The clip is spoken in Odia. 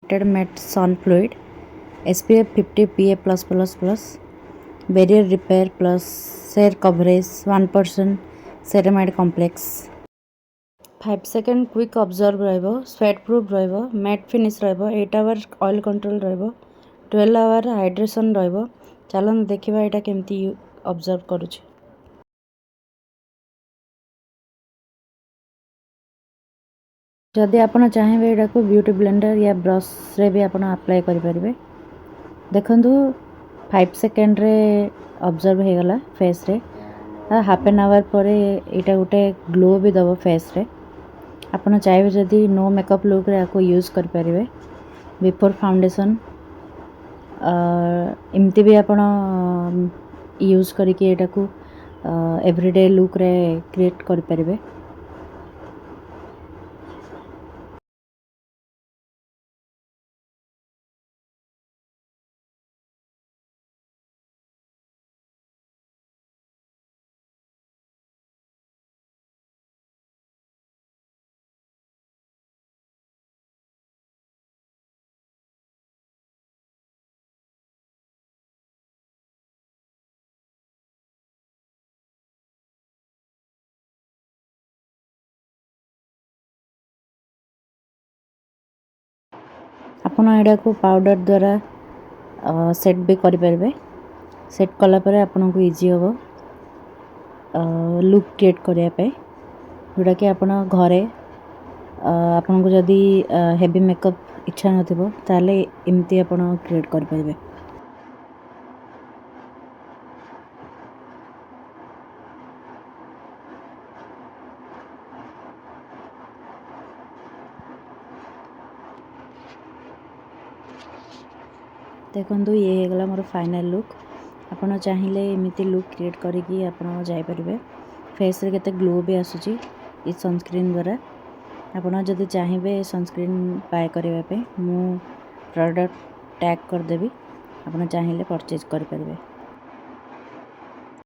Matte Sun Fluid, SPF 50 PA+++, barrier repair plus hair coverage 1% ceramide complex, 5 second quick absorb ରହିବ, sweat proof ରହିବ, matte finish ରହିବ, 8 hour oil control ରହିବ, 12 hour hydration ରହିବ। ଚାଲନ୍ତୁ ଦେଖିବା ଏଇଟା କେମିତି ଅବଜର୍ଭ କରୁଛି। ଯଦି ଆପଣ ଚାହିଁବେ ଏଟାକୁ ବ୍ୟୁଟି ବ୍ଲେଣ୍ଡର या ବ୍ରଶରେ ବି ଆପଣ ଆପ୍ଲାଏ କରିପାରିବେ। ଦେଖନ୍ତୁ 5 ସେକେଣ୍ଡରେ ଅବଜର୍ଭ ହେଇଗଲା ଫେସ୍ରେ। ହାଫ୍ ଆନ୍ ଆୱାର ପରେ ଏଇଟା ଗୋଟେ ଗ୍ଲୋ ବି ଦେବ ଫେସ୍ରେ। ଆପଣ ଚାହିଁବେ ଯଦି ନୋ ମେକଅପ୍ ଲୁକ୍ରେ ୟାକୁ ୟୁଜ୍ କରିପାରିବେ। ବିଫୋର୍ ଫାଉଣ୍ଡେସନ୍ ଏମିତି ବି ଆପଣ ୟୁଜ୍ କରିକି ଏଇଟାକୁ ଏଭ୍ରିଡେ ଲୁକ୍ରେ କ୍ରିଏଟ୍ କରିପାରିବେ। ଆପଣ ଏଇଟାକୁ ପାଉଡ଼ର ଦ୍ୱାରା ସେଟ୍ ବି କରିପାରିବେ। ସେଟ୍ କଲା ପରେ ଆପଣଙ୍କୁ ଇଜି ହେବ ଲୁକ୍ କ୍ରିଏଟ୍ କରିବା ପାଇଁ, ଯେଉଁଟାକି ଆପଣ ଘରେ ଆପଣଙ୍କୁ ଯଦି ହେଭି ମେକଅପ୍ ଇଚ୍ଛା ନଥିବ ତାହେଲେ ଏମିତି ଆପଣ କ୍ରିଏଟ୍ କରିପାରିବେ। ଦେଖନ୍ତୁ ଇଏ ହେଇଗଲା ମୋର ଫାଇନାଲ୍ ଲୁକ୍। ଆପଣ ଚାହିଁଲେ ଏମିତି ଲୁକ୍ କ୍ରିଏଟ୍ କରିକି ଆପଣ ଯାଇପାରିବେ। ଫେସ୍ରେ କେତେ ଗ୍ଲୋ ବି ଆସୁଛି ଏ ସନସ୍କ୍ରିନ୍ ଦ୍ୱାରା। ଆପଣ ଯଦି ଚାହିଁବେ ସନସ୍କ୍ରିନ୍ ବାଏ କରିବା ପାଇଁ ମୁଁ ପ୍ରଡ଼କ୍ଟ ଟ୍ୟାଗ୍ କରିଦେବି, ଆପଣ ଚାହିଁଲେ ପରଚେଜ୍ କରିପାରିବେ।